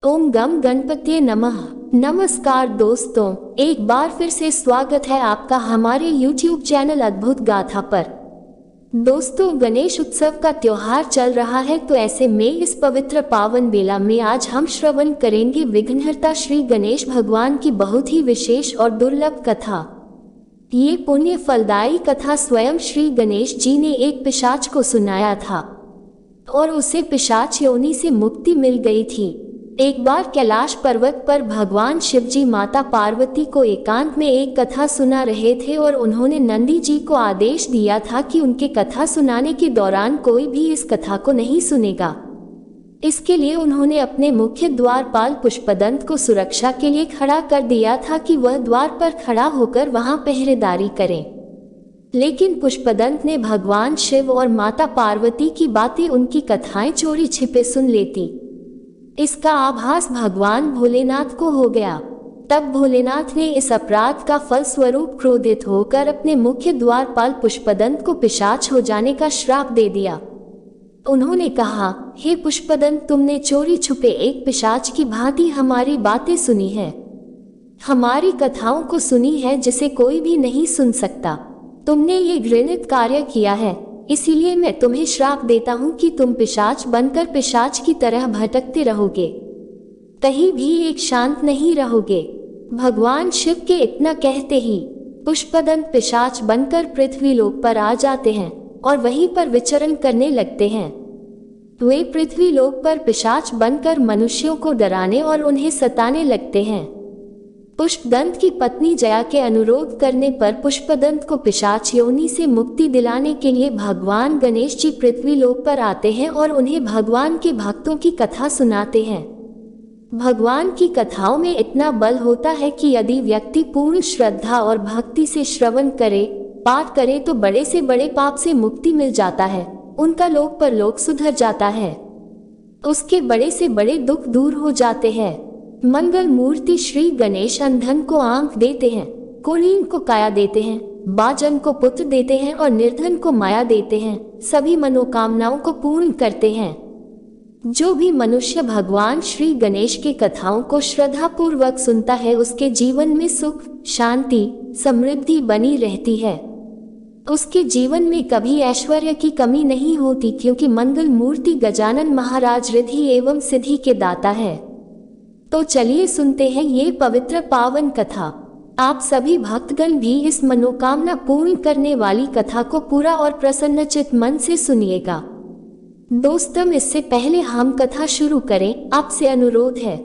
ओम गम गणपतये नमः। नमस्कार दोस्तों, एक बार फिर से स्वागत है आपका हमारे YouTube चैनल अद्भुत गाथा पर। दोस्तों, गणेश उत्सव का त्योहार चल रहा है, तो ऐसे में इस पवित्र पावन बेला में आज हम श्रवण करेंगे विघ्नहर्ता श्री गणेश भगवान की बहुत ही विशेष और दुर्लभ कथा। ये पुण्य फलदायी कथा स्वयं श्री गणेश जी ने एक पिशाच को सुनाया था और उसे पिशाच योनि से मुक्ति मिल गई थी। एक बार कैलाश पर्वत पर भगवान शिवजी माता पार्वती को एकांत में एक कथा सुना रहे थे और उन्होंने नंदी जी को आदेश दिया था कि उनके कथा सुनाने के दौरान कोई भी इस कथा को नहीं सुनेगा। इसके लिए उन्होंने अपने मुख्य द्वारपाल पुष्पदंत को सुरक्षा के लिए खड़ा कर दिया था कि वह द्वार पर खड़ा होकर वहां पहरेदारी करे। लेकिन पुष्पदंत ने भगवान शिव और माता पार्वती की बातें, उनकी कथाएं चोरी छिपे सुन लेती। इसका आभास भगवान भोलेनाथ को हो गया। तब भोलेनाथ ने इस अपराध का फल स्वरूप क्रोधित होकर अपने मुख्य द्वारपाल पुष्पदंत को पिशाच हो जाने का श्राप दे दिया। उन्होंने कहा, हे पुष्पदंत, तुमने चोरी छुपे एक पिशाच की भांति हमारी बातें सुनी है, हमारी कथाओं को सुनी है जिसे कोई भी नहीं सुन सकता। तुमने ये घृणित कार्य किया है, इसीलिए मैं तुम्हें श्राप देता हूँ कि तुम पिशाच बनकर पिशाच की तरह भटकते रहोगे, कहीं भी एक शांत नहीं रहोगे। भगवान शिव के इतना कहते ही पुष्पदंत पिशाच बनकर पृथ्वी लोक पर आ जाते हैं और वहीं पर विचरण करने लगते हैं। वे पृथ्वी लोक पर पिशाच बनकर मनुष्यों को डराने और उन्हें सताने लगते हैं। पुष्पदंत की पत्नी जया के अनुरोध करने पर पुष्पदंत को पिशाच योनि से मुक्ति दिलाने के लिए भगवान गणेश जी पृथ्वी लोक पर आते हैं और उन्हें भगवान के भक्तों की कथा सुनाते हैं। भगवान की कथाओं में इतना बल होता है कि यदि व्यक्ति पूर्ण श्रद्धा और भक्ति से श्रवण करे, पाठ करे, तो बड़े से बड़े पाप से मुक्ति मिल जाता है, उनका लोक पर लोक सुधर जाता है, उसके बड़े से बड़े दुख दूर हो जाते हैं। मंगल मूर्ति श्री गणेश अंधन को आंख देते हैं, कुलीन को काया देते हैं, बाजन को पुत्र देते हैं और निर्धन को माया देते हैं, सभी मनोकामनाओं को पूर्ण करते हैं। जो भी मनुष्य भगवान श्री गणेश की कथाओं को श्रद्धा पूर्वक सुनता है, उसके जीवन में सुख, शांति, समृद्धि बनी रहती है। उसके जीवन में कभी ऐश्वर्य की कमी नहीं होती, क्योंकि मंगल मूर्ति गजानन महाराज रिद्धि एवं सिद्धि के दाता है। तो चलिए सुनते हैं ये पवित्र पावन कथा। आप सभी भक्तगण भी इस मनोकामना पूर्ण करने वाली कथा को पूरा और प्रसन्नचित मन से सुनिएगा। दोस्तों, इससे पहले हम कथा शुरू करें, आपसे अनुरोध है,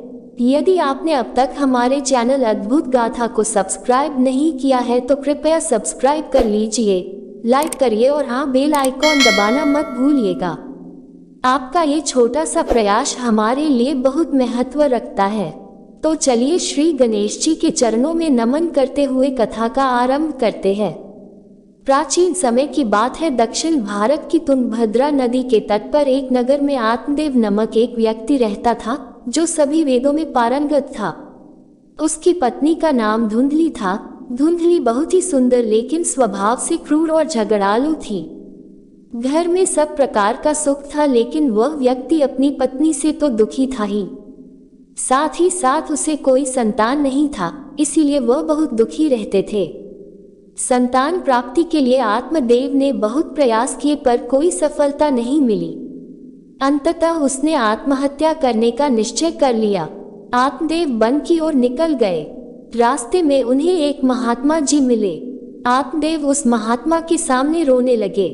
यदि आपने अब तक हमारे चैनल अद्भुत गाथा को सब्सक्राइब नहीं किया है तो कृपया सब्सक्राइब कर लीजिए, लाइक करिए और हाँ, बेल आइकॉन दबाना मत भूलिएगा। आपका ये छोटा सा प्रयास हमारे लिए बहुत महत्व रखता है। तो चलिए श्री गणेश जी के चरणों में नमन करते हुए कथा का आरंभ करते हैं। प्राचीन समय की बात है। दक्षिण भारत की तुंगभद्रा नदी के तट पर एक नगर में आत्मदेव नामक एक व्यक्ति रहता था, जो सभी वेदों में पारंगत था। उसकी पत्नी का नाम धुंधली था। धुंधली बहुत ही सुंदर लेकिन स्वभाव से क्रूर और झगड़ालू थी। घर में सब प्रकार का सुख था, लेकिन वह व्यक्ति अपनी पत्नी से तो दुखी था ही, साथ ही साथ उसे कोई संतान नहीं था, इसीलिए वह बहुत दुखी रहते थे। संतान प्राप्ति के लिए आत्मदेव ने बहुत प्रयास किए पर कोई सफलता नहीं मिली। अंततः उसने आत्महत्या करने का निश्चय कर लिया। आत्मदेव वन की ओर निकल गए। रास्ते में उन्हें एक महात्मा जी मिले। आत्मदेव उस महात्मा के सामने रोने लगे।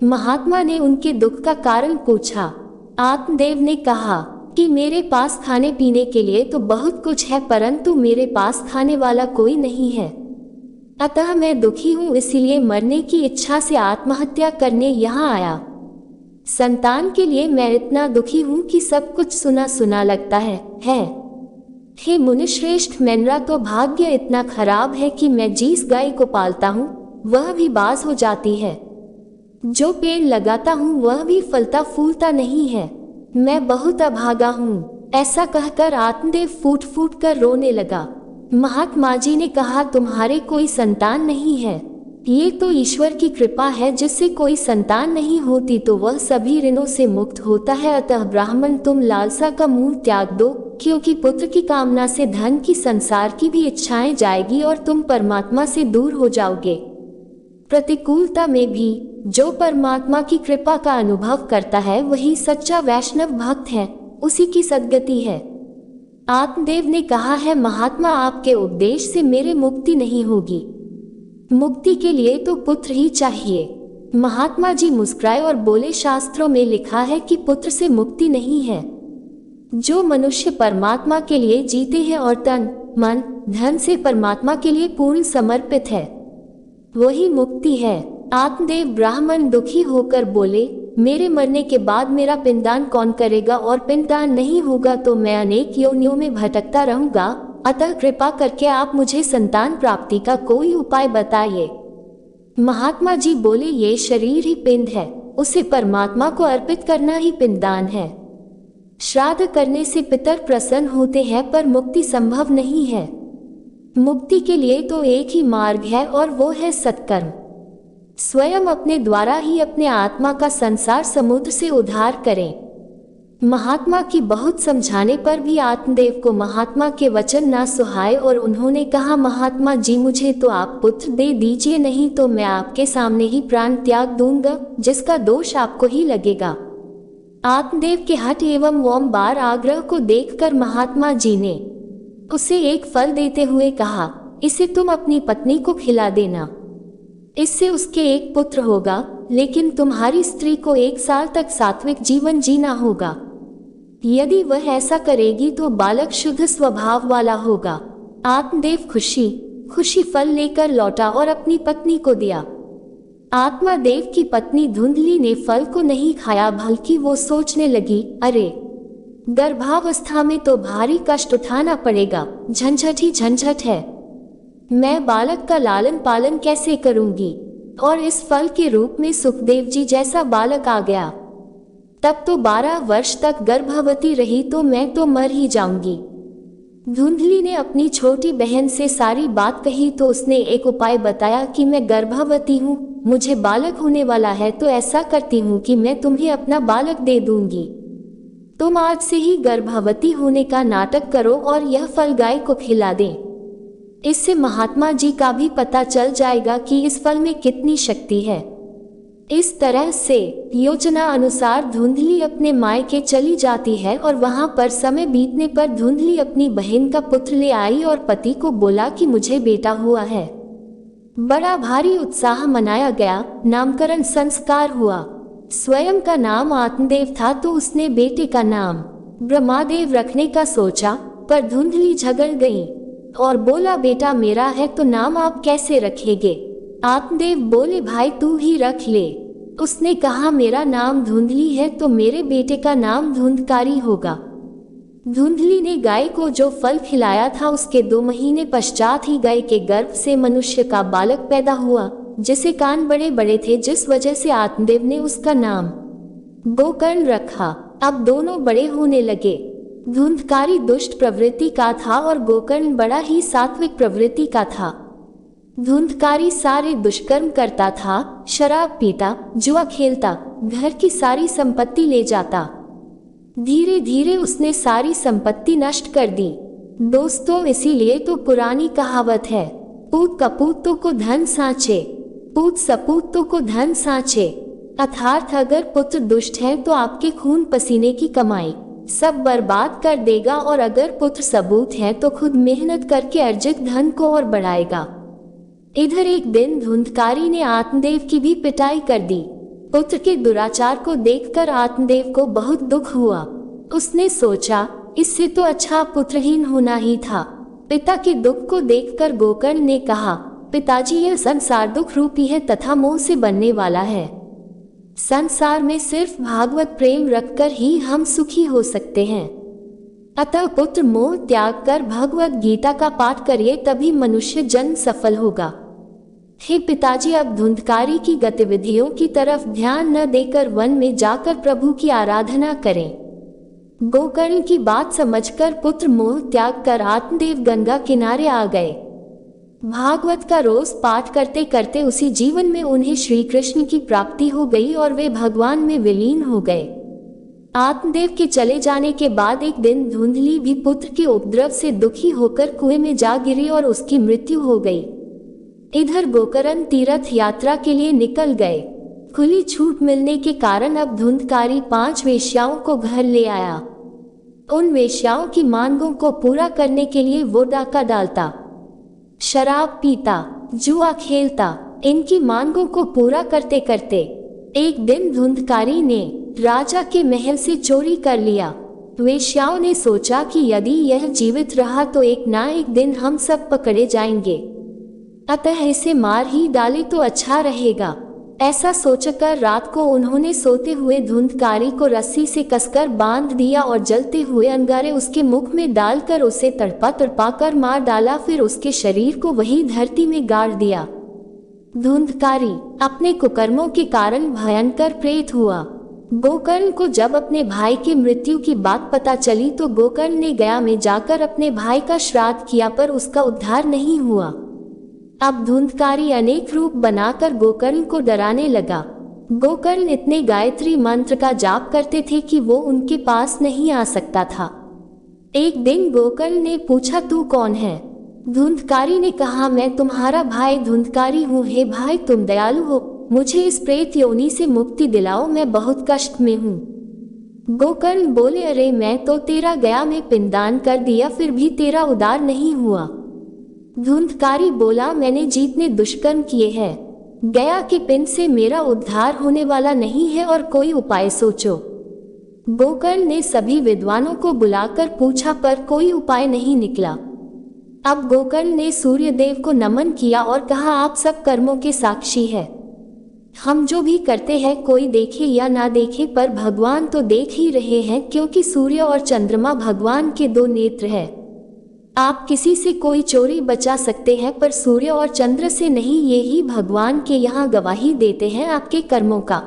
महात्मा ने उनके दुख का कारण पूछा। आत्मदेव ने कहा कि मेरे पास खाने पीने के लिए तो बहुत कुछ है, परंतु मेरे पास खाने वाला कोई नहीं है, अतः मैं दुखी हूँ, इसलिए मरने की इच्छा से आत्महत्या करने यहाँ आया। संतान के लिए मैं इतना दुखी हूँ कि सब कुछ सुना सुना लगता है। हे मुनिश्रेष्ठ, मेरा तो भाग्य इतना खराब है कि मैं जिस गाय को पालता हूँ वह भी बाज हो जाती है, जो पेड़ लगाता हूँ वह भी फलता फूलता नहीं है, मैं बहुत अभागा हूँ। ऐसा कहकर आत्मदेव फूट फूट कर रोने लगा। महात्मा जी ने कहा, तुम्हारे कोई संतान नहीं है, ये तो ईश्वर की कृपा है, जिससे कोई संतान नहीं होती तो वह सभी ऋणों से मुक्त होता है। अतः ब्राह्मण, तुम लालसा का मुंह त्याग दो क्योंकि पुत्र की कामना से धन की संसार की भी इच्छाएं जाएगी और तुम परमात्मा से दूर हो जाओगे। प्रतिकूलता में भी जो परमात्मा की कृपा का अनुभव करता है वही सच्चा वैष्णव भक्त है, उसी की सद्गति है। आत्मदेव ने कहा है, महात्मा आपके उपदेश से मेरे मुक्ति नहीं होगी। मुक्ति के लिए तो पुत्र ही चाहिए। महात्मा जी मुस्कुराए और बोले, शास्त्रों में लिखा है कि पुत्र से मुक्ति नहीं है। जो मनुष्य परमात्मा के लिए जीते हैं और तन मन धन से परमात्मा के लिए पूर्ण समर्पित है, वही मुक्ति है। आत्मदेव ब्राह्मण दुखी होकर बोले, मेरे मरने के बाद मेरा पिंडदान कौन करेगा, और पिंडदान नहीं होगा तो मैं अनेक योनियों में भटकता रहूंगा। अतः कृपा करके आप मुझे संतान प्राप्ति का कोई उपाय बताइए। महात्मा जी बोले, ये शरीर ही पिंड है, उसे परमात्मा को अर्पित करना ही पिंडदान है। श्राद्ध करने से पितर प्रसन्न होते हैं, पर मुक्ति संभव नहीं है। मुक्ति के लिए तो एक ही मार्ग है और वो है सत्कर्म। स्वयं अपने द्वारा ही अपने आत्मा का संसार समुद्र से उद्धार करें। महात्मा की बहुत समझाने पर भी आत्मदेव को महात्मा के वचन ना सुहाए और उन्होंने कहा, महात्मा जी मुझे तो आप पुत्र दे दीजिए, नहीं तो मैं आपके सामने ही प्राण त्याग दूंगा, जिसका दोष आपको ही लगेगा। आत्मदेव के हठ एवं बार आग्रह को देखकर महात्मा जी ने उसे एक फल देते हुए कहा, इसे तुम अपनी पत्नी को खिला देना, इससे उसके एक पुत्र होगा, लेकिन तुम्हारी स्त्री को 1 साल तक सात्विक जीवन जीना होगा। यदि वह ऐसा करेगी तो बालक शुद्ध स्वभाव वाला होगा। आत्मदेव खुशी खुशी फल लेकर लौटा और अपनी पत्नी को दिया। आत्मादेव की पत्नी धुंधली ने फल को नहीं खाया, बल्कि वो सोचने लगी, अरे गर्भावस्था में तो भारी कष्ट उठाना पड़ेगा, झंझट ही झंझट है। मैं बालक का लालन पालन कैसे करूंगी, और इस फल के रूप में सुखदेव जी जैसा बालक आ गया। तब तो 12 वर्ष तक गर्भवती रही तो मैं तो मर ही जाऊंगी। धुंधली ने अपनी छोटी बहन से सारी बात कही तो उसने एक उपाय बताया कि मैं गर्भवती हूँ, मुझे बालक होने वाला है, तो ऐसा करती हूँ कि मैं तुम्हें अपना बालक दे दूंगी। तुम आज से ही गर्भवती होने का नाटक करो और यह फल गाय को खिला दें। इससे महात्मा जी का भी पता चल जाएगा कि इस फल में कितनी शक्ति है। इस तरह से योजना अनुसार धुंधली अपने मायके चली जाती है और वहां पर समय बीतने पर धुंधली अपनी बहन का पुत्र ले आई और पति को बोला कि मुझे बेटा हुआ है। बड़ा भारी उत्साह मनाया गया, नामकरण संस्कार हुआ। स्वयं का नाम आत्मदेव था तो उसने बेटे का नाम ब्रह्मादेव रखने का सोचा, पर धुंधली झगड़ गई और बोला, बेटा मेरा है तो नाम आप कैसे रखेंगे। आत्मदेव बोले, भाई तू ही रख ले। उसने कहा, मेरा नाम धुंधली है तो मेरे बेटे का नाम धुंधकारी होगा। धुंधली ने गाय को जो फल खिलाया था उसके 2 महीने पश्चात ही गाय के गर्भ से मनुष्य का बालक पैदा हुआ, जिसे कान बड़े बड़े थे, जिस वजह से आत्मदेव ने उसका नाम गोकर्ण रखा। अब दोनों बड़े होने लगे। धुंधकारी दुष्ट प्रवृत्ति का था और गोकर्ण बड़ा ही सात्विक प्रवृत्ति का था। धुंधकारी सारे दुष्कर्म करता था, शराब पीता, जुआ खेलता, घर की सारी संपत्ति ले जाता। धीरे धीरे उसने सारी संपत्ति नष्ट कर दी। दोस्तों, इसीलिए तो पुरानी कहावत है, पूत कपूतों को धन साँचे, पूत सपूतों को धन साँचे। अर्थात अगर पुत्र दुष्ट है तो आपके खून पसीने की कमाई सब बर्बाद कर देगा, और अगर पुत्र सबूत है तो खुद मेहनत करके अर्जित धन को और बढ़ाएगा। इधर एक दिन धुंधकारी ने आत्मदेव की भी पिटाई कर दी। पुत्र के दुराचार को देखकर आत्मदेव को बहुत दुख हुआ। उसने सोचा, इससे तो अच्छा पुत्रहीन होना ही था। पिता के दुख को देखकर गोकर्ण ने कहा, पिताजी यह संसार दुख रूपी है तथा मोह से बनने वाला है। संसार में सिर्फ भागवत प्रेम रखकर ही हम सुखी हो सकते हैं। अतः पुत्र मोह त्याग कर भगवत गीता का पाठ करिए, तभी मनुष्य जन्म सफल होगा। हे पिताजी, अब धुंधकारी की गतिविधियों की तरफ ध्यान न देकर वन में जाकर प्रभु की आराधना करें। गोकर्ण की बात समझकर पुत्र मोह त्याग कर आत्मदेव गंगा किनारे आ गए। भागवत का रोज पाठ करते करते उसी जीवन में उन्हें श्री कृष्ण की प्राप्ति हो गई और वे भगवान में विलीन हो गए। आत्मदेव के चले जाने के बाद एक दिन धुंधली भी पुत्र के उपद्रव से दुखी होकर कुएं में जा गिरी और उसकी मृत्यु हो गई। इधर गोकर्ण तीर्थ यात्रा के लिए निकल गए। खुली छूट मिलने के कारण अब धुंधकारी 5 वेश्याओं को घर ले आया। उन वेश्याओं की मांगों को पूरा करने के लिए वो डाका डालता, शराब पीता, जुआ खेलता। इनकी मांगों को पूरा करते करते एक दिन धुंधकारी ने राजा के महल से चोरी कर लिया। वेश्याओं ने सोचा कि यदि यह जीवित रहा तो एक ना एक दिन हम सब पकड़े जाएंगे, अतः इसे मार ही डाले तो अच्छा रहेगा। ऐसा सोचकर रात को उन्होंने सोते हुए धुंधकारी को रस्सी से कसकर बांध दिया और जलते हुए अंगारे उसके मुख में डालकर उसे तड़पा तड़पा कर मार डाला। फिर उसके शरीर को वही धरती में गाड़ दिया। धुंधकारी अपने कुकर्मों के कारण भयंकर प्रेत हुआ। गोकर्ण को जब अपने भाई की मृत्यु की बात पता चली तो गोकर्ण ने गया में जाकर अपने भाई का श्राद्ध किया, पर उसका उद्धार नहीं हुआ। अब धुंधकारी अनेक रूप बनाकर गोकर्ण को डराने लगा। गोकर्ण इतने गायत्री मंत्र का जाप करते थे कि वो उनके पास नहीं आ सकता था। एक दिन गोकर्ण ने पूछा, तू कौन है? धुंधकारी ने कहा, मैं तुम्हारा भाई धुंधकारी हूँ। हे भाई, तुम दयालु हो, मुझे इस प्रेत योनि से मुक्ति दिलाओ, मैं बहुत कष्ट में हूँ। गोकर्ण बोले, अरे मैं तो तेरा गया में पिंडदान कर दिया, फिर भी तेरा उद्धार नहीं हुआ। धुंधकारी बोला, मैंने जितने दुष्कर्म किए हैं, गया के पिंड से मेरा उद्धार होने वाला नहीं है, और कोई उपाय सोचो। गोकर्ण ने सभी विद्वानों को बुलाकर पूछा, पर कोई उपाय नहीं निकला। अब गोकर्ण ने सूर्यदेव को नमन किया और कहा, आप सब कर्मों के साक्षी है। हम जो भी करते हैं, कोई देखे या ना देखे, पर भगवान तो देख ही रहे हैं, क्योंकि सूर्य और चंद्रमा भगवान के 2 नेत्र हैं। आप किसी से कोई चोरी बचा सकते हैं, पर सूर्य और चंद्र से नहीं। ये ही भगवान के यहाँ गवाही देते हैं आपके कर्मों का।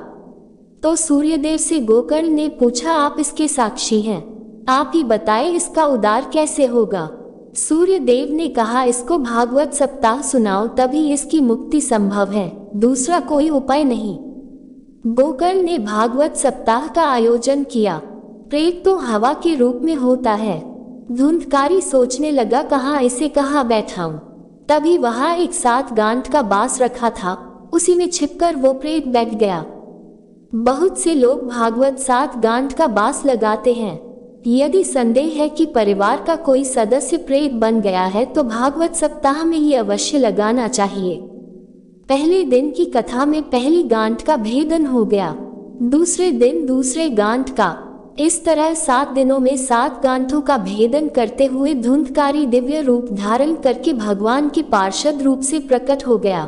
तो सूर्यदेव से गोकर्ण ने पूछा, आप इसके साक्षी हैं, आप ही बताएं इसका उद्धार कैसे होगा। सूर्यदेव ने कहा, इसको भागवत सप्ताह सुनाओ, तभी इसकी मुक्ति संभव है, दूसरा कोई उपाय नहीं। गोकर्ण ने भागवत सप्ताह का आयोजन किया। प्रेत तो हवा के रूप में होता है। धुंधकारी सोचने लगा, कहाँ इसे कहाँ बैठाऊं। तभी वहां एक 7 गांठ का बांस रखा था, उसी में छिपकर वो प्रेत बैठ गया। बहुत से लोग भागवत 7 गांठ का बांस लगाते हैं। यदि संदेह है कि परिवार का कोई सदस्य प्रेत बन गया है तो भागवत सप्ताह में ये अवश्य लगाना चाहिए। पहले दिन की कथा में पहली गांठ का भेदन हो गया, दूसरे दिन दूसरे गांठ का। इस तरह 7 दिनों में 7 गांठों का भेदन करते हुए धुंधकारी दिव्य रूप धारण करके भगवान के पार्षद रूप से प्रकट हो गया।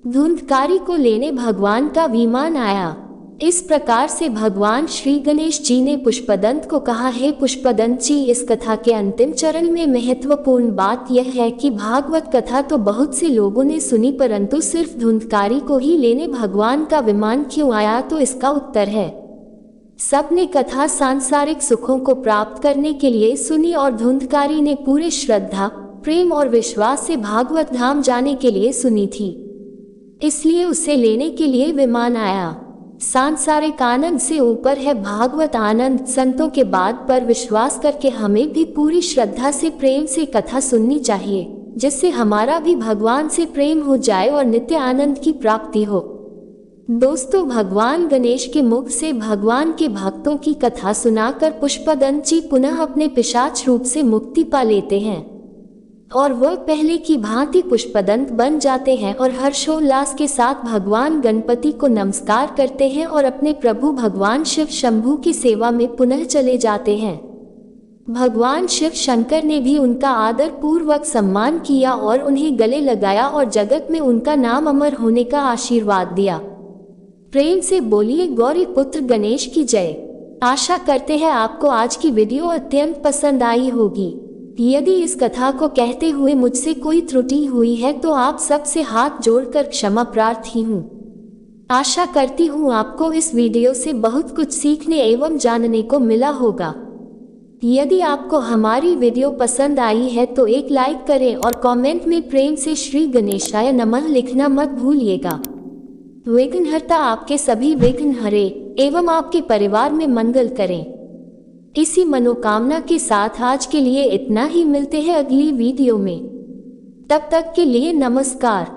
धुंधकारी को लेने भगवान का विमान आया। इस प्रकार से भगवान श्री गणेश जी ने पुष्पदंत को कहा, हे पुष्पदंत जी, इस कथा के अंतिम चरण में महत्वपूर्ण बात यह है कि भागवत कथा तो बहुत से लोगों ने सुनी, परंतु सिर्फ धुंधकारी को ही लेने भगवान का विमान क्यों आया? तो इसका उत्तर है, सबने कथा सांसारिक सुखों को प्राप्त करने के लिए सुनी और धुंधकारी ने पूरे श्रद्धा, प्रेम और विश्वास से भागवत धाम जाने के लिए सुनी थी, इसलिए उसे लेने के लिए विमान आया। सांसारिक आनंद से ऊपर है भागवत आनंद। संतों के बात पर विश्वास करके हमें भी पूरी श्रद्धा से, प्रेम से कथा सुननी चाहिए, जिससे हमारा भी भगवान से प्रेम हो जाए और नित्य आनंद की प्राप्ति हो। दोस्तों, भगवान गणेश के मुख से भगवान के भक्तों की कथा सुनाकर पुष्पदंत जी पुनः अपने पिशाच रूप से मुक्ति पा लेते हैं और वह पहले की भांति पुष्पदंत बन जाते हैं और हर्षोल्लास के साथ भगवान गणपति को नमस्कार करते हैं और अपने प्रभु भगवान शिव शंभू की सेवा में पुनः चले जाते हैं। भगवान शिव शंकर ने भी उनका आदर पूर्वक सम्मान किया और उन्हें गले लगाया और जगत में उनका नाम अमर होने का आशीर्वाद दिया। प्रेम से बोलिए गौरी पुत्र गणेश की जय। आशा करते हैं आपको आज की वीडियो अत्यंत पसंद आई होगी। यदि इस कथा को कहते हुए मुझसे कोई त्रुटि हुई है तो आप सबसे हाथ जोड़कर क्षमा प्रार्थी हूँ। आशा करती हूँ आपको इस वीडियो से बहुत कुछ सीखने एवं जानने को मिला होगा। यदि आपको हमारी वीडियो पसंद आई है तो एक लाइक करें और कमेंट में प्रेम से श्री गणेशाय नमः लिखना मत भूलिएगा। विघ्नहर्ता आपके सभी विघ्न हरे। एवं आपके परिवार में मंगल करें। इसी मनोकामना के साथ आज के लिए इतना ही। मिलते हैं अगली वीडियो में। तब तक के लिए नमस्कार।